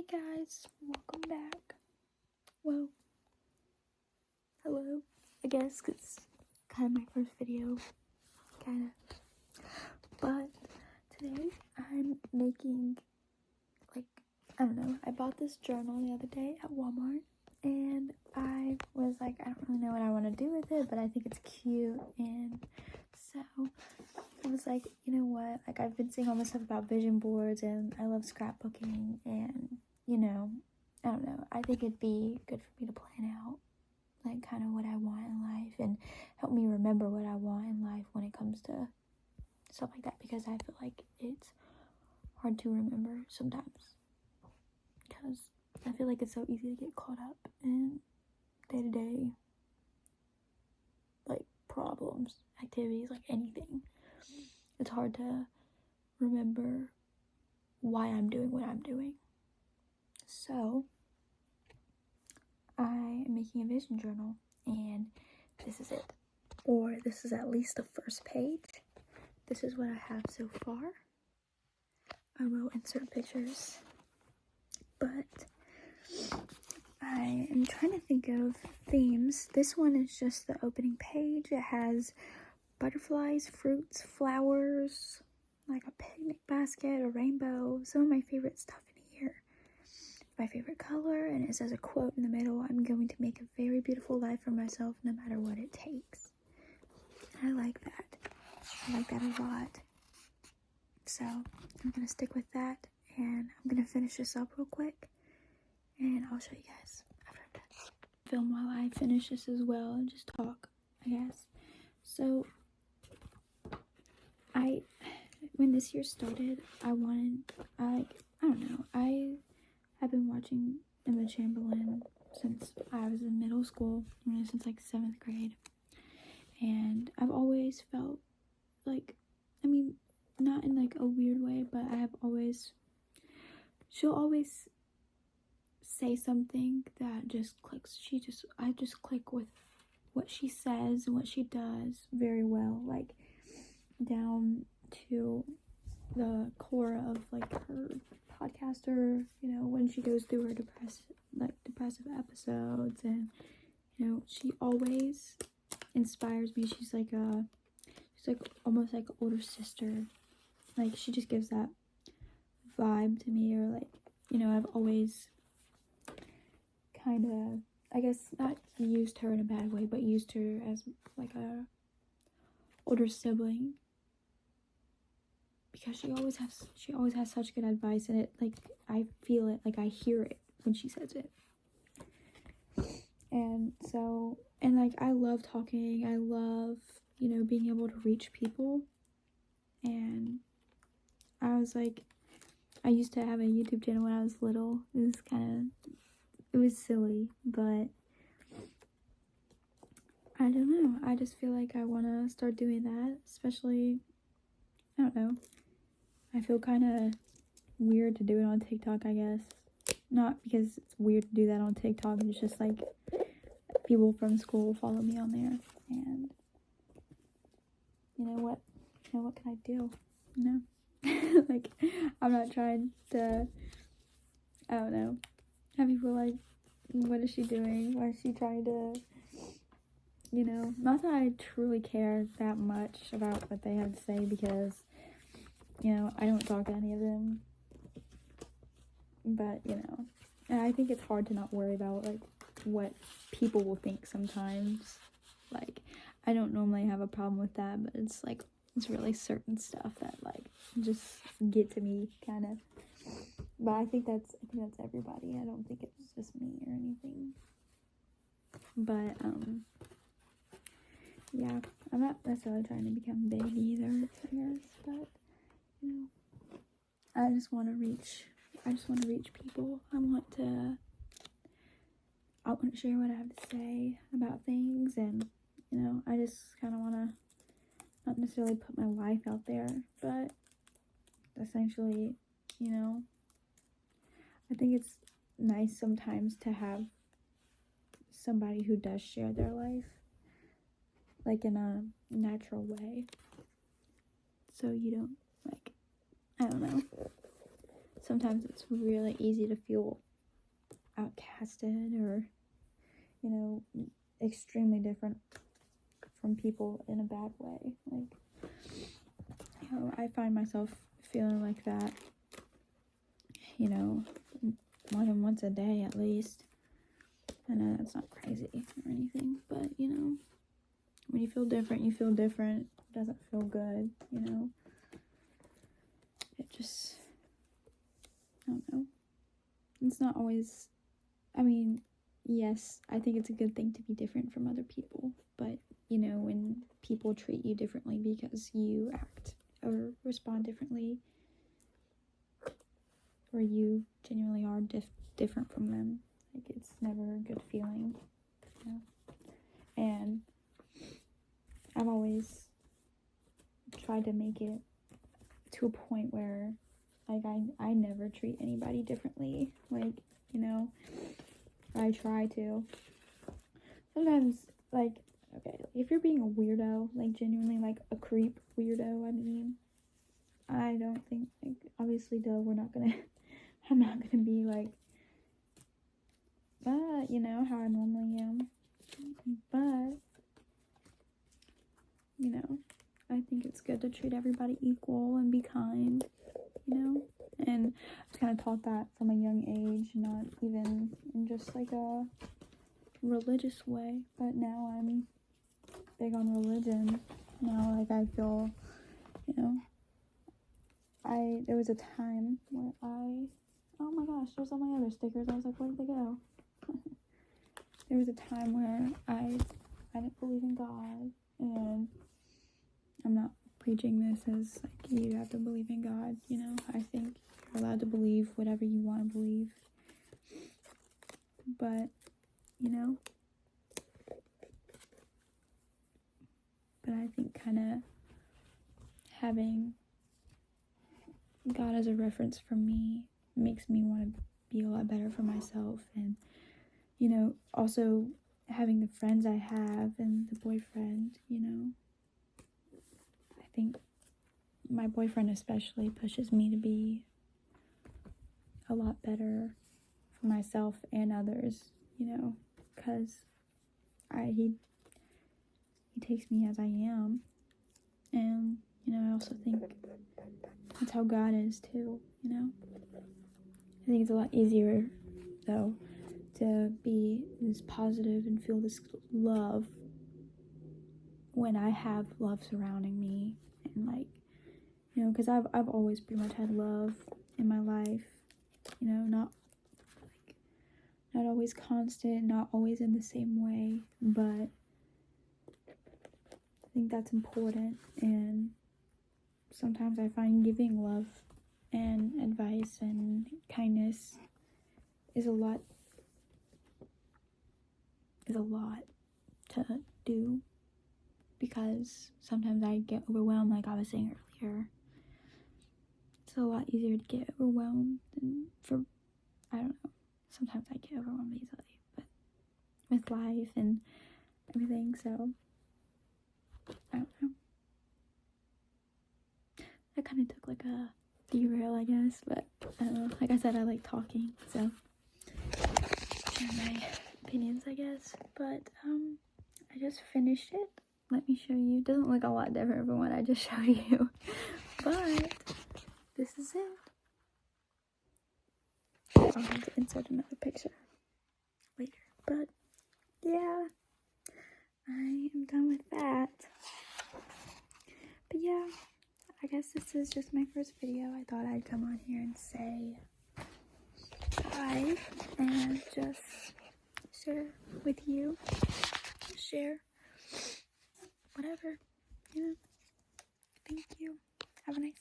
Hey guys, welcome back. Well, hello, I guess, 'cause it's kind of my first video, kind of. But today I'm making, I don't know, I bought this journal the other day at Walmart, and I was like, I don't really know what I want to do with it, but I think it's cute, and so I was like, you know what, I've been seeing all this stuff about vision boards, and I love scrapbooking, and, I don't know, I think it'd be good for me to plan out, kind of what I want in life, and help me remember what I want in life when it comes to stuff like that, because I feel like it's hard to remember sometimes, because I feel like it's so easy to get caught up in day-to-day, problems, activities, anything. It's hard to remember why I'm doing what I'm doing. So, I am making a vision journal, and this is it. Or this is at least the first page. This is what I have so far. I will insert pictures. But I am trying to think of themes. This one is just the opening page. It has butterflies, fruits, flowers, like a picnic basket, a rainbow, some of my favorite stuff in here. My favorite color, and it says a quote in the middle: I'm going to make a very beautiful life for myself no matter what it takes. I like that. I like that a lot. So I'm going to stick with that, and I'm going to finish this up real quick, and I'll show you guys after I'm done. Film while I finish this as well and just talk, I guess. So when this year started, I don't know, I have been watching Emma Chamberlain since I was in middle school, since 7th grade, and I've always felt not in a weird way, but she'll always say something that just clicks. I just click with what she says and what she does very well, down to the core of her podcaster, when she goes through her depressive episodes, and she always inspires me. She's almost like an older sister. She just gives that vibe to me, or I've always kind of, I guess, not used her in a bad way, but used her as a older sibling, because she always has such good advice, and I feel it, I hear it when she says it. And so, I love talking, I love, being able to reach people, and I used to have a YouTube channel when I was little. It was silly, but I don't know, I just feel like I want to start doing that, especially, I don't know, I feel kind of weird to do it on TikTok, I guess. Not because it's weird to do that on TikTok, it's just people from school follow me on there, and what can I do? I'm not trying to, I don't know, have people what is she doing? Why is she trying to, not that I truly care that much about what they have to say, because, I don't talk to any of them, but, and I think it's hard to not worry about, what people will think sometimes. I don't normally have a problem with that, but it's really certain stuff that just get to me, kind of. But I think that's everybody. I don't think it's just me or anything. But yeah, I'm not necessarily trying to become big either, I guess, but I just want to reach people. I want to share what I have to say about things, and I just kind of want to not necessarily put my life out there, but essentially, I think it's nice sometimes to have somebody who does share their life, in a natural way, so you don't, I don't know, sometimes it's really easy to feel outcasted or, you know, extremely different from people in a bad way. Like, you know, I find myself feeling like that, you know, more than once a day at least. I know that's not crazy or anything, but, you know, when you feel different, you feel different. It doesn't feel good, you know. It just, I don't know. It's not always, I mean, yes, I think it's a good thing to be different from other people, but, you know, when people treat you differently because you act or respond differently, or you genuinely are different from them, like, it's never a good feeling, you know. And I've always tried to make it to a point where, like, I never treat anybody differently, like, you know. I try to. Sometimes, like, okay, if you're being a weirdo, like, genuinely, like, a creep weirdo, I mean, I don't think, like, obviously, I'm not gonna be, like, but, you know, how I normally am, but, you know, I think it's good to treat everybody equal and be kind, you know, and I was kind of taught that from a young age, not even in just, like, a religious way, but now I'm big on religion. Now, like, I feel, you know, there was a time where oh my gosh, there's all my other stickers. I was like, where'd they go? There was a time where I didn't believe in God, and I'm not preaching this as, like, you have to believe in God, you know. I think you're allowed to believe whatever you want to believe, but, you know, but I think kind of having God as a reference for me makes me want to be a lot better for myself, and, you know, also having the friends I have and the boyfriend, you know, I think my boyfriend especially pushes me to be a lot better for myself and others, you know, because he takes me as I am, and, you know, I also think that's how God is too, you know. I think it's a lot easier, though, to be this positive and feel this love when I have love surrounding me, and, like, you know, because I've always pretty much had love in my life, you know, not always constant, not always in the same way, but I think that's important, and sometimes I find giving love and advice and kindness is a lot to do, because sometimes I get overwhelmed, like I was saying earlier. It's a lot easier to get overwhelmed than I don't know, sometimes I get overwhelmed easily, but with life and everything, so I don't know. That kind of took like a derail, I guess, but I don't know. Like I said, I like talking, so share my opinions, I guess. But I just finished it. Let me show you. It doesn't look a lot different from what I just showed you, but this is it. I'll have to insert another picture later, but yeah, I am done with that. But yeah, I guess this is just my first video. I thought I'd come on here and say hi and just share with you, share whatever, you know. Thank you. Have a nice day.